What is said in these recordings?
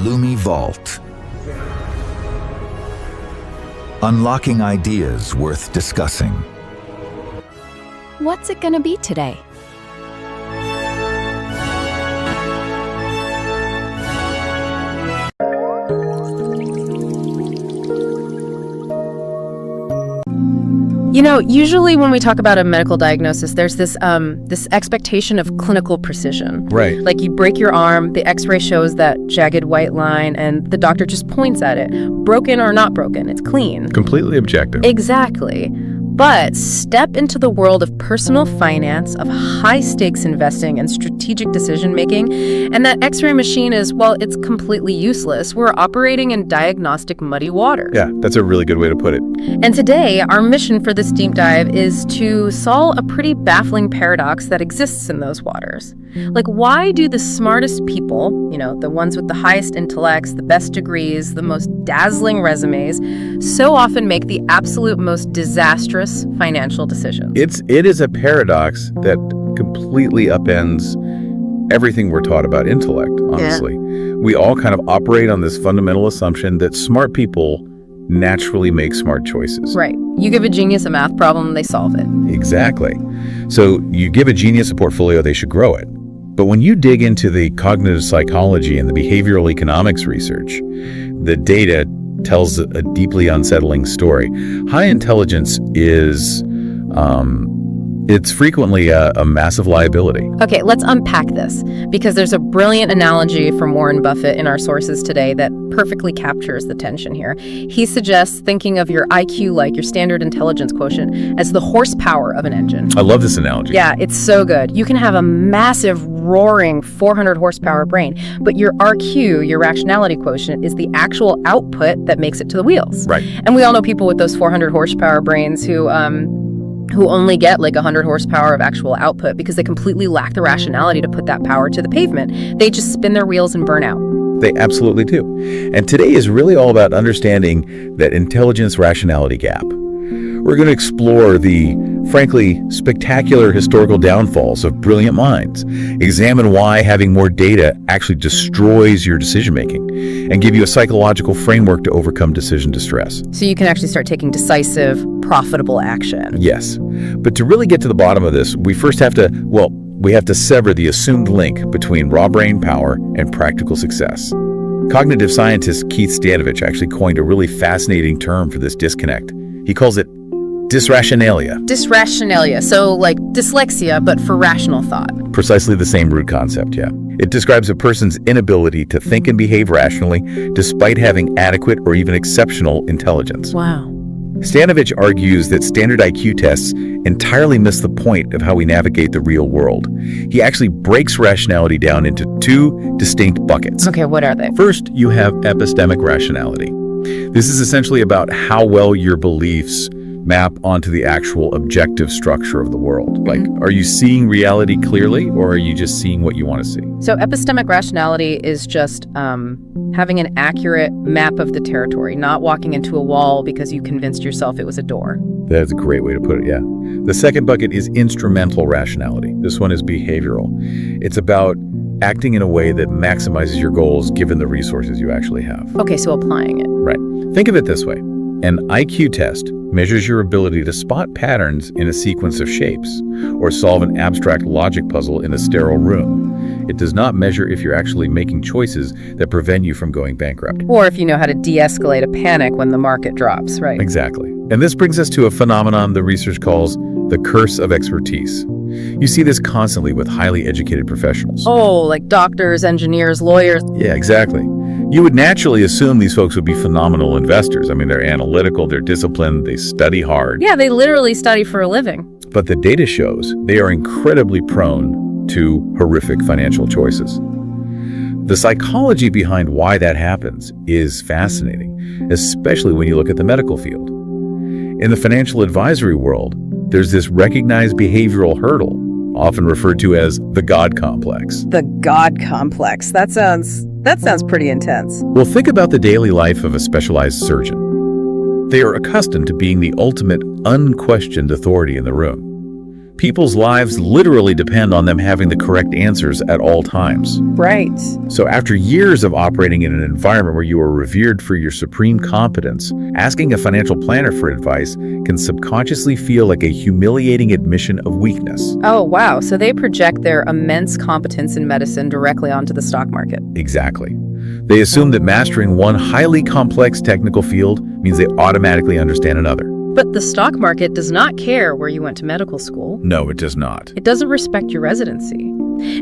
Lumi Vault. Unlocking ideas worth discussing. What's it gonna be today? You know, usually when we talk about a medical diagnosis, there's this expectation of clinical precision. Right. Like you break your arm, the x-ray shows that jagged white line, and the doctor just points at it. Broken or not broken, it's clean. Completely objective. Exactly. But step into the world of personal finance, of high-stakes investing and strategic decision-making, and that x-ray machine is, well, it's completely useless. We're operating in diagnostic muddy water. Yeah, that's a really good way to put it. And today, our mission for this deep dive is to solve a pretty baffling paradox that exists in those waters. Like, why do the smartest people, you know, the ones with the highest intellects, the best degrees, the most dazzling resumes, so often make the absolute most disastrous financial decisions? It is a paradox that completely upends everything we're taught about intellect, honestly. Yeah. We all kind of operate on this fundamental assumption that smart people naturally make smart choices. Right. You give a genius a math problem, they solve it. Exactly. So you give a genius a portfolio, they should grow it. But when you dig into the cognitive psychology and the behavioral economics research, the data tells a deeply unsettling story. High intelligence is, it's frequently a massive liability. Okay, let's unpack this, because there's a brilliant analogy from Warren Buffett in our sources today that perfectly captures the tension here. He suggests thinking of your IQ, like your standard intelligence quotient, as the horsepower of an engine. I love this analogy. Yeah, it's so good. You can have a massive, roaring 400 horsepower brain, but your RQ, your rationality quotient, is the actual output that makes it to the wheels. Right. And we all know people with those 400 horsepower brains who only get like 100 horsepower of actual output because they completely lack the rationality to put that power to the pavement. They just spin their wheels and burn out. They absolutely do. And today is really all about understanding that intelligence-rationality gap. We're going to explore the, frankly, spectacular historical downfalls of brilliant minds, examine why having more data actually destroys your decision-making, and give you a psychological framework to overcome decision distress. So you can actually start taking decisive, profitable action. Yes. But to really get to the bottom of this, we first have to, we have to sever the assumed link between raw brain power and practical success. Cognitive scientist Keith Stanovich actually coined a really fascinating term for this disconnect. He calls it dysrationalia. Dysrationalia, so like dyslexia, but for rational thought. Precisely the same root concept, yeah. It describes a person's inability to think and behave rationally despite having adequate or even exceptional intelligence. Wow. Stanovich argues that standard IQ tests entirely miss the point of how we navigate the real world. He actually breaks rationality down into two distinct buckets. Okay, what are they? First, you have epistemic rationality. This is essentially about how well your beliefs map onto the actual objective structure of the world. Like, are you seeing reality clearly, or are you just seeing what you want to see? So epistemic rationality is just having an accurate map of the territory, not walking into a wall because you convinced yourself it was a door. That's a great way to put it, yeah. The second bucket is instrumental rationality. This one is behavioral. It's about acting in a way that maximizes your goals given the resources you actually have. Okay, so applying it. Right. Think of it this way. An IQ test measures your ability to spot patterns in a sequence of shapes or solve an abstract logic puzzle in a sterile room. It does not measure if you're actually making choices that prevent you from going bankrupt. Or if you know how to de-escalate a panic when the market drops, right? Exactly. And this brings us to a phenomenon the research calls the curse of expertise. You see this constantly with highly educated professionals. Oh, like doctors, engineers, lawyers. Yeah, exactly. You would naturally assume these folks would be phenomenal investors. I mean, they're analytical, they're disciplined, they study hard. Yeah, they literally study for a living. But the data shows they are incredibly prone to horrific financial choices. The psychology behind why that happens is fascinating, especially when you look at the medical field. In the financial advisory world, there's this recognized behavioral hurdle, often referred to as the God complex. The God complex. That sounds pretty intense. Well, think about the daily life of a specialized surgeon. They are accustomed to being the ultimate, unquestioned authority in the room. People's lives literally depend on them having the correct answers at all times. Right. So after years of operating in an environment where you are revered for your supreme competence, asking a financial planner for advice can subconsciously feel like a humiliating admission of weakness. Oh, wow. So they project their immense competence in medicine directly onto the stock market. Exactly. They assume that mastering one highly complex technical field means they automatically understand another. But the stock market does not care where you went to medical school. No, it does not. It doesn't respect your residency.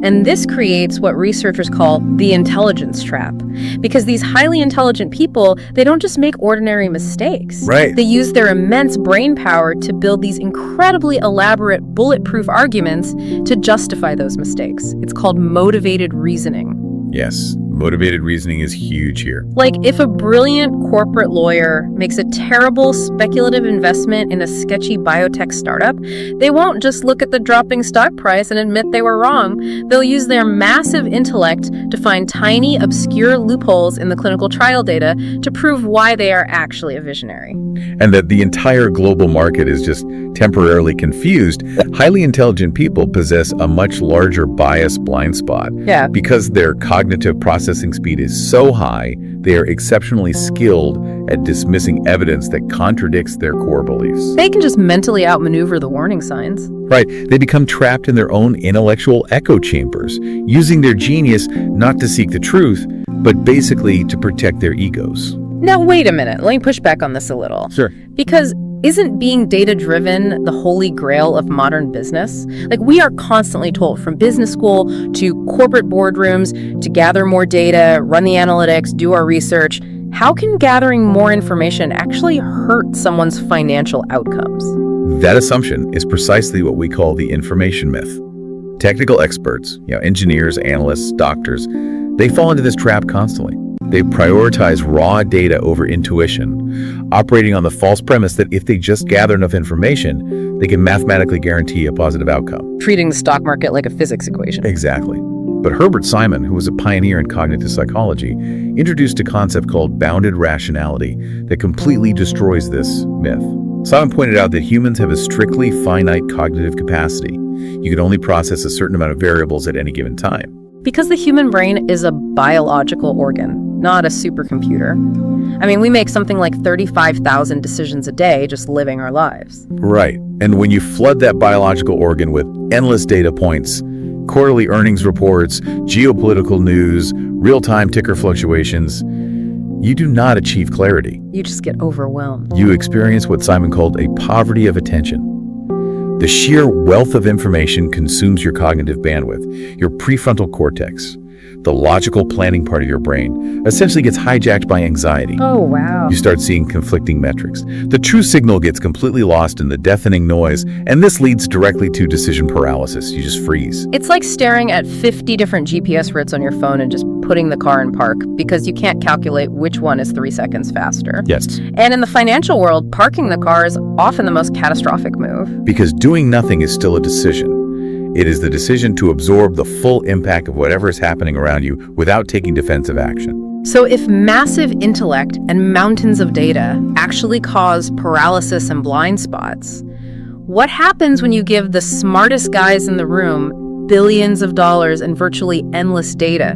And this creates what researchers call the intelligence trap. Because these highly intelligent people, they don't just make ordinary mistakes. Right. They use their immense brain power to build these incredibly elaborate, bulletproof arguments to justify those mistakes. It's called motivated reasoning. Yes, motivated reasoning is huge here. Like, if a brilliant corporate lawyer makes a terrible speculative investment in a sketchy biotech startup, they won't just look at the dropping stock price and admit they were wrong. They'll use their massive intellect to find tiny, obscure loopholes in the clinical trial data to prove why they are actually a visionary. And that the entire global market is just temporarily confused. Highly intelligent people possess a much larger bias blind spot. Yeah. Because their cognitive processing speed is so high, they are exceptionally skilled at dismissing evidence that contradicts their core beliefs. They can just mentally outmaneuver the warning signs. Right. They become trapped in their own intellectual echo chambers, using their genius not to seek the truth, but basically to protect their egos. Now, wait a minute. Let me push back on this a little. Sure. Because isn't being data-driven the holy grail of modern business? Like, we are constantly told from business school to corporate boardrooms to gather more data, run the analytics, do our research. How can gathering more information actually hurt someone's financial outcomes? That assumption is precisely what we call the information myth. Technical experts, engineers, analysts, doctors, they fall into this trap constantly. They prioritize raw data over intuition, operating on the false premise that if they just gather enough information, they can mathematically guarantee a positive outcome. Treating the stock market like a physics equation. Exactly. But Herbert Simon, who was a pioneer in cognitive psychology, introduced a concept called bounded rationality that completely destroys this myth. Simon pointed out that humans have a strictly finite cognitive capacity. You can only process a certain amount of variables at any given time. Because the human brain is a biological organ, not a supercomputer. I mean, we make something like 35,000 decisions a day just living our lives. Right. And when you flood that biological organ with endless data points, quarterly earnings reports, geopolitical news, real-time ticker fluctuations, you do not achieve clarity. You just get overwhelmed. You experience what Simon called a poverty of attention. The sheer wealth of information consumes your cognitive bandwidth. Your prefrontal cortex, the logical planning part of your brain, essentially gets hijacked by anxiety. Oh, wow. You start seeing conflicting metrics. The true signal gets completely lost in the deafening noise, and this leads directly to decision paralysis. You just freeze. It's like staring at 50 different GPS routes on your phone and just putting the car in park because you can't calculate which one is 3 seconds faster. Yes. And in the financial world, parking the car is often the most catastrophic move. Because doing nothing is still a decision. It is the decision to absorb the full impact of whatever is happening around you without taking defensive action. So if massive intellect and mountains of data actually cause paralysis and blind spots, what happens when you give the smartest guys in the room billions of dollars and virtually endless data?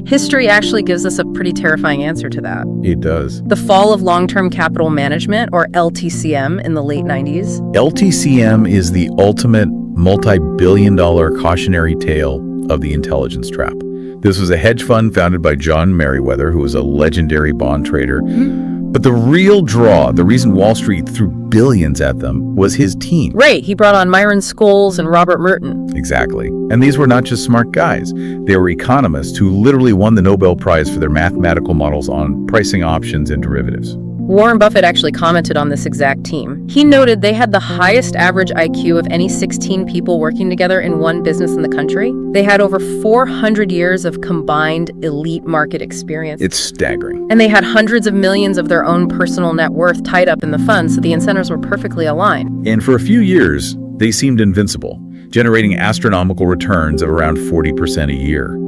History actually gives us a pretty terrifying answer to that. It does. The fall of long-term capital management, or LTCM, in the late 90s. LTCM is the ultimate multi-billion-dollar cautionary tale of the intelligence trap. This was a hedge fund founded by John Merriweather, who was a legendary bond trader. But the real draw, the reason Wall Street threw billions at them, was his team. Right, he brought on Myron Scholes and Robert Merton. Exactly. And these were not just smart guys. They were economists who literally won the Nobel Prize for their mathematical models on pricing options and derivatives. Warren Buffett actually commented on this exact team. He noted they had the highest average IQ of any 16 people working together in one business in the country. They had over 400 years of combined elite market experience. It's staggering. And they had hundreds of millions of their own personal net worth tied up in the fund, so the incentives were perfectly aligned. And for a few years, they seemed invincible, generating astronomical returns of around 40% a year.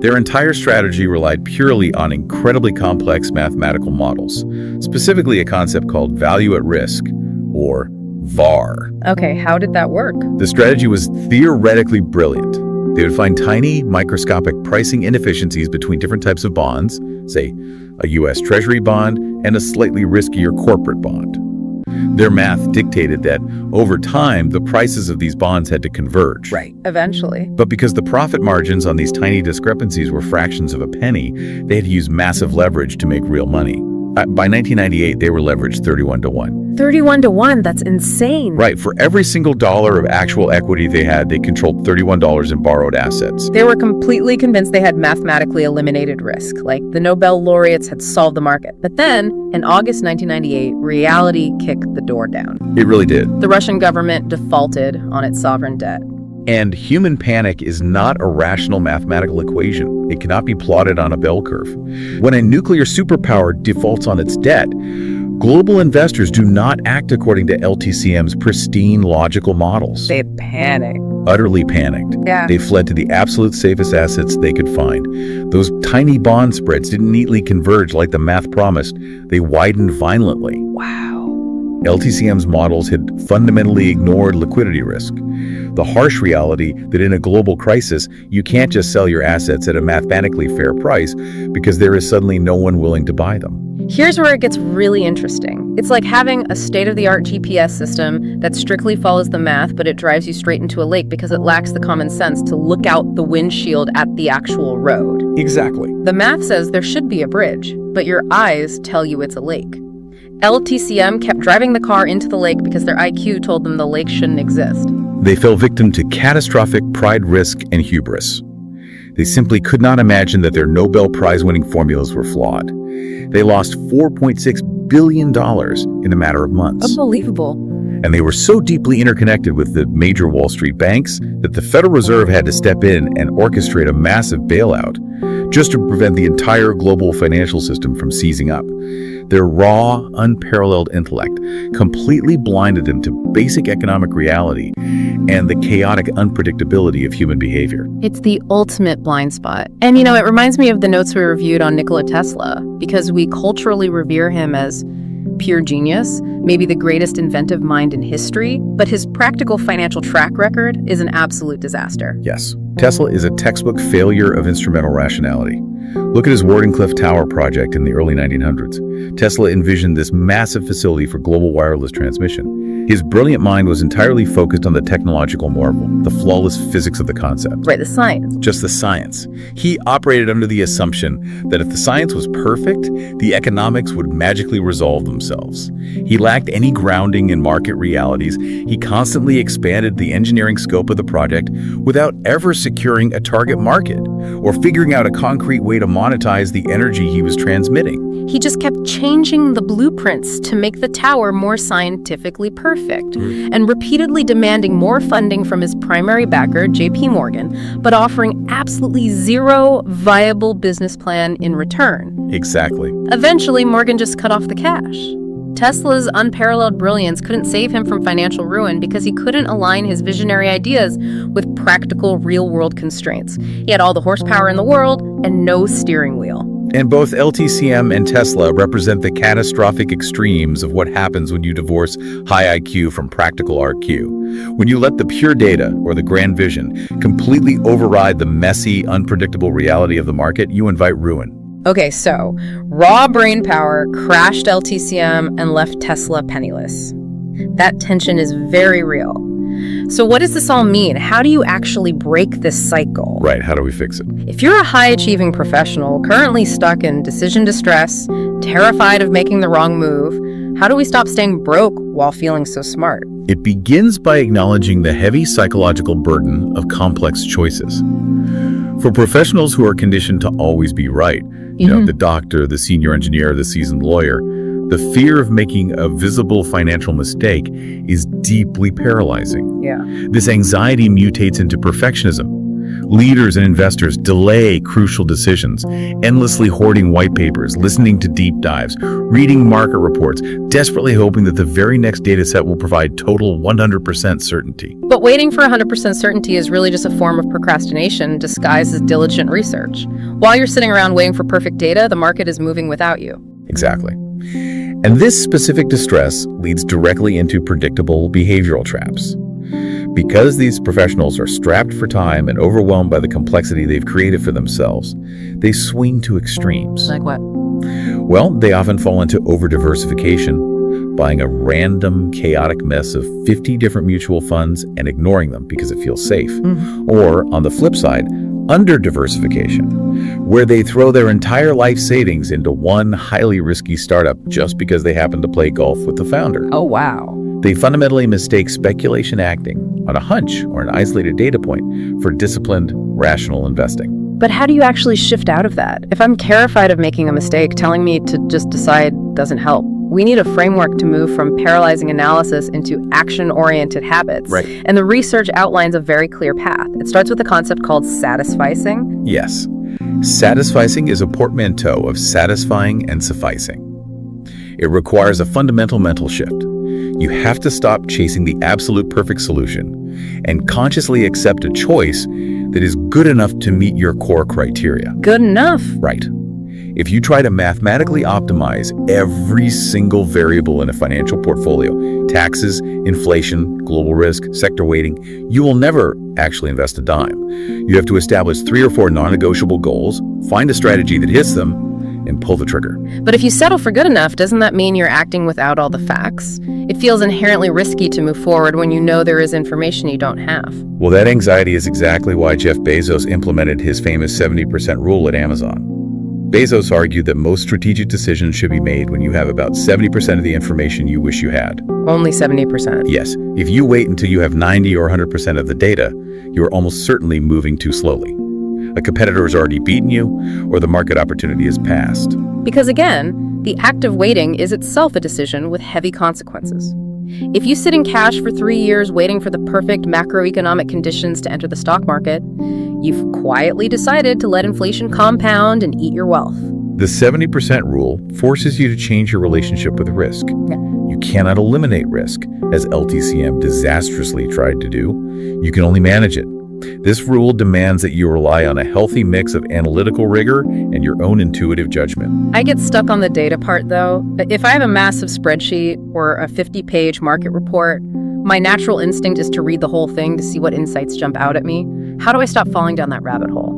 Their entire strategy relied purely on incredibly complex mathematical models, specifically a concept called value at risk, or VAR. Okay, how did that work? The strategy was theoretically brilliant. They would find tiny, microscopic pricing inefficiencies between different types of bonds, say a U.S. Treasury bond and a slightly riskier corporate bond. Their math dictated that, over time, the prices of these bonds had to converge. Right, eventually. But because the profit margins on these tiny discrepancies were fractions of a penny, they had to use massive leverage to make real money. By 1998, they were leveraged 31 to 1. 31 to 1, that's insane. Right, for every single dollar of actual equity they had, they controlled $31 in borrowed assets. They were completely convinced they had mathematically eliminated risk, like the Nobel laureates had solved the market. But then, in August 1998, reality kicked the door down. It really did. The Russian government defaulted on its sovereign debt. And human panic is not a rational mathematical equation. It cannot be plotted on a bell curve. When a nuclear superpower defaults on its debt, global investors do not act according to LTCM's pristine logical models. They panicked. Utterly panicked. Yeah. They fled to the absolute safest assets they could find. Those tiny bond spreads didn't neatly converge like the math promised. They widened violently. Wow. LTCM's models had fundamentally ignored liquidity risk, the harsh reality that in a global crisis, you can't just sell your assets at a mathematically fair price because there is suddenly no one willing to buy them. Here's where it gets really interesting. It's like having a state-of-the-art GPS system that strictly follows the math, but it drives you straight into a lake because it lacks the common sense to look out the windshield at the actual road. Exactly. The math says there should be a bridge, but your eyes tell you it's a lake. LTCM kept driving the car into the lake because their IQ told them the lake shouldn't exist. They fell victim to catastrophic pride, risk, and hubris. They simply could not imagine that their Nobel-prize-winning formulas were flawed. They lost $4.6 billion in a matter of months. Unbelievable. And they were so deeply interconnected with the major Wall Street banks that the Federal Reserve had to step in and orchestrate a massive bailout just to prevent the entire global financial system from seizing up. Their raw, unparalleled intellect completely blinded them to basic economic reality and the chaotic unpredictability of human behavior. It's the ultimate blind spot. And it reminds me of the notes we reviewed on Nikola Tesla, because we culturally revere him as pure genius, maybe the greatest inventive mind in history, but his practical financial track record is an absolute disaster. Yes, Tesla is a textbook failure of instrumental rationality. Look at his Wardenclyffe Tower project in the early 1900s. Tesla envisioned this massive facility for global wireless transmission. His brilliant mind was entirely focused on the technological marvel, the flawless physics of the concept. Right, the science. Just the science. He operated under the assumption that if the science was perfect, the economics would magically resolve themselves. He lacked any grounding in market realities. He constantly expanded the engineering scope of the project without ever securing a target market or figuring out a concrete way to monetize the energy he was transmitting. He just kept changing the blueprints to make the tower more scientifically perfect, and repeatedly demanding more funding from his primary backer, JP Morgan, but offering absolutely zero viable business plan in return. Exactly. Eventually, Morgan just cut off the cash. Tesla's unparalleled brilliance couldn't save him from financial ruin because he couldn't align his visionary ideas with practical, real-world constraints. He had all the horsepower in the world and no steering wheel. And both LTCM and Tesla represent the catastrophic extremes of what happens when you divorce high IQ from practical RQ. When you let the pure data, or the grand vision, completely override the messy, unpredictable reality of the market, you invite ruin. Okay, so raw brain power crashed LTCM and left Tesla penniless. That tension is very real. So what does this all mean? How do you actually break this cycle? Right, how do we fix it? If you're a high-achieving professional currently stuck in decision distress, terrified of making the wrong move, how do we stop staying broke while feeling so smart? It begins by acknowledging the heavy psychological burden of complex choices. For professionals who are conditioned to always be right, the doctor, the senior engineer, the seasoned lawyer, the fear of making a visible financial mistake is deeply paralyzing. Yeah. This anxiety mutates into perfectionism. Leaders and investors delay crucial decisions, endlessly hoarding white papers, listening to deep dives, reading market reports, desperately hoping that the very next data set will provide total 100% certainty. But waiting for 100% certainty is really just a form of procrastination disguised as diligent research. While you're sitting around waiting for perfect data, the market is moving without you. Exactly. And this specific distress leads directly into predictable behavioral traps. Because these professionals are strapped for time and overwhelmed by the complexity they've created for themselves, they swing to extremes. Like what? Well, they often fall into over-diversification, buying a random, chaotic mess of 50 different mutual funds and ignoring them because it feels safe. Or, on the flip side, under-diversification, where they throw their entire life savings into one highly risky startup just because they happen to play golf with the founder. Oh, wow. They fundamentally mistake speculation acting on a hunch or an isolated data point for disciplined, rational investing. But how do you actually shift out of that? If I'm terrified of making a mistake, telling me to just decide doesn't help. We need a framework to move from paralyzing analysis into action-oriented habits. Right. And the research outlines a very clear path. It starts with a concept called satisficing. Yes. Satisficing is a portmanteau of satisfying and sufficing. It requires a fundamental mental shift. You have to stop chasing the absolute perfect solution and consciously accept a choice that is good enough to meet your core criteria. Good enough. Right. If you try to mathematically optimize every single variable in a financial portfolio, taxes, inflation, global risk, sector weighting, you will never actually invest a dime. You have to establish 3 or 4 non-negotiable goals, find a strategy that hits them, and pull the trigger. But if you settle for good enough, doesn't that mean you're acting without all the facts? It feels inherently risky to move forward when you know there is information you don't have. Well, that anxiety is exactly why Jeff Bezos implemented his famous 70% rule at Amazon. Bezos argued that most strategic decisions should be made when you have about 70% of the information you wish you had. Only 70%. Yes. If you wait until you have 90 or 100% of the data, you are almost certainly moving too slowly. A competitor has already beaten you, or the market opportunity has passed. Because again, the act of waiting is itself a decision with heavy consequences. If you sit in cash for 3 years waiting for the perfect macroeconomic conditions to enter the stock market, you've quietly decided to let inflation compound and eat your wealth. The 70% rule forces you to change your relationship with risk. You cannot eliminate risk, as LTCM disastrously tried to do. You can only manage it. This rule demands that you rely on a healthy mix of analytical rigor and your own intuitive judgment. I get stuck on the data part, though. If I have a massive spreadsheet or a 50-page market report, my natural instinct is to read the whole thing to see what insights jump out at me. How do I stop falling down that rabbit hole?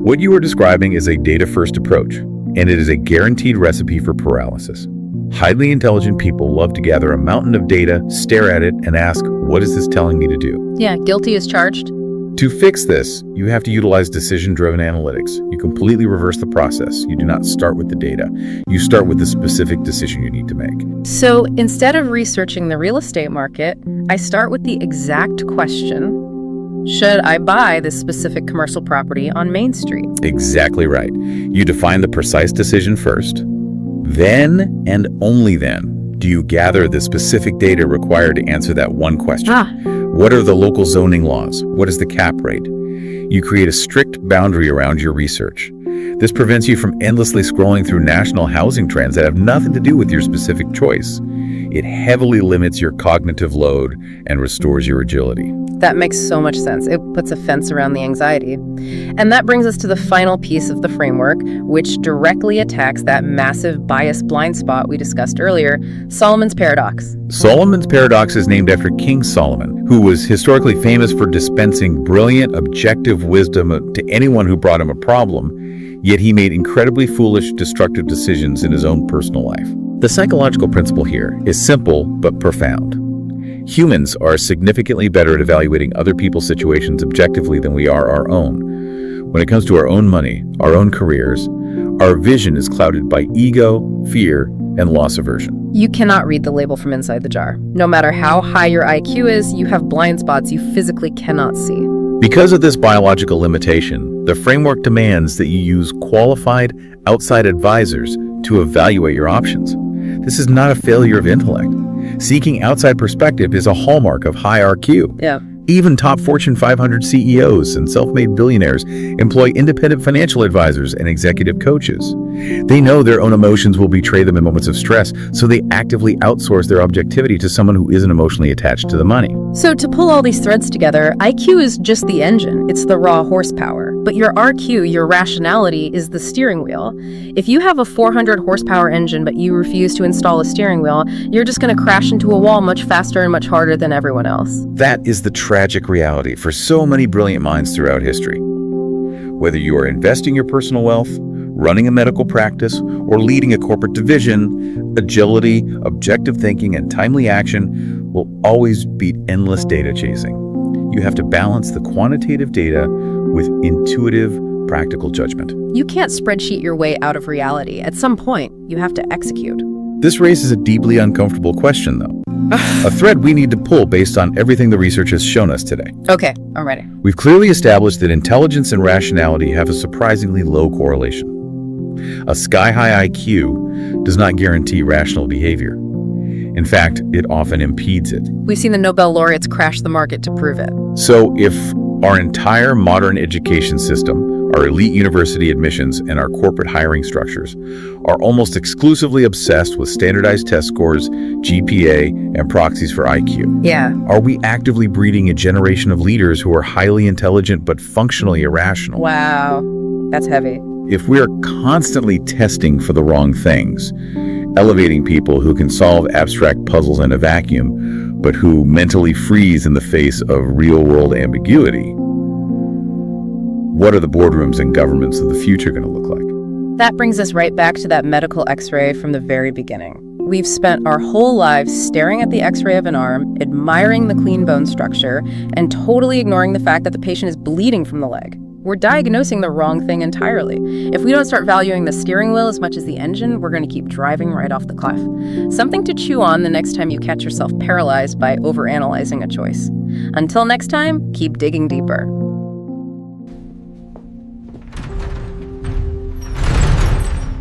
What you are describing is a data-first approach, and it is a guaranteed recipe for paralysis. Highly intelligent people love to gather a mountain of data, stare at it, and ask, what is this telling me to do? Yeah, guilty as charged. To fix this, you have to utilize decision-driven analytics. You completely reverse the process. You do not start with the data. You start with the specific decision you need to make. So instead of researching the real estate market, I start with the exact question, should I buy this specific commercial property on Main Street? Exactly right. You define the precise decision first. Then, and only then, do you gather the specific data required to answer that one question. What are the local zoning laws? What is the cap rate? You create a strict boundary around your research. This prevents you from endlessly scrolling through national housing trends that have nothing to do with your specific choice. It heavily limits your cognitive load and restores your agility. That makes so much sense. It puts a fence around the anxiety. And that brings us to the final piece of the framework, which directly attacks that massive bias blind spot we discussed earlier, Solomon's paradox. Solomon's paradox is named after King Solomon, who was historically famous for dispensing brilliant, objective wisdom to anyone who brought him a problem, yet he made incredibly foolish, destructive decisions in his own personal life. The psychological principle here is simple but profound. Humans are significantly better at evaluating other people's situations objectively than we are our own. When it comes to our own money, our own careers, our vision is clouded by ego, fear, and loss aversion. You cannot read the label from inside the jar. No matter how high your IQ is, you have blind spots you physically cannot see. Because of this biological limitation, the framework demands that you use qualified outside advisors to evaluate your options. This is not a failure of intellect. Seeking outside perspective is a hallmark of high RQ. Yeah. Even top Fortune 500 CEOs and self-made billionaires employ independent financial advisors and executive coaches. They know their own emotions will betray them in moments of stress, so they actively outsource their objectivity to someone who isn't emotionally attached to the money. So to pull all these threads together, IQ is just the engine. It's the raw horsepower. But your RQ, your rationality, is the steering wheel. If you have a 400 horsepower engine but you refuse to install a steering wheel, you're just going to crash into a wall much faster and much harder than everyone else. That is the tragic reality for so many brilliant minds throughout history. Whether you are investing your personal wealth, running a medical practice, or leading a corporate division, agility, objective thinking, and timely action will always beat endless data chasing. You have to balance the quantitative data with intuitive, practical judgment. You can't spreadsheet your way out of reality. At some point, you have to execute. This raises a deeply uncomfortable question, though. A thread we need to pull based on everything the research has shown us today. Okay, I'm ready. We've clearly established that intelligence and rationality have a surprisingly low correlation. A sky-high IQ does not guarantee rational behavior. In fact, it often impedes it. We've seen the Nobel laureates crash the market to prove it. So if our entire modern education system, our elite university admissions, and our corporate hiring structures are almost exclusively obsessed with standardized test scores, GPA, and proxies for IQ, Yeah. are we actively breeding a generation of leaders who are highly intelligent but functionally irrational? Wow, that's heavy. If we're constantly testing for the wrong things, elevating people who can solve abstract puzzles in a vacuum, but who mentally freeze in the face of real-world ambiguity, what are the boardrooms and governments of the future going to look like? That brings us right back to that medical x-ray from the very beginning. We've spent our whole lives staring at the x-ray of an arm, admiring the clean bone structure, and totally ignoring the fact that the patient is bleeding from the leg. We're diagnosing the wrong thing entirely. If we don't start valuing the steering wheel as much as the engine, we're going to keep driving right off the cliff. Something to chew on the next time you catch yourself paralyzed by overanalyzing a choice. Until next time, keep digging deeper.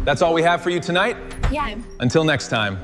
That's all we have for you tonight. Yeah. Until next time.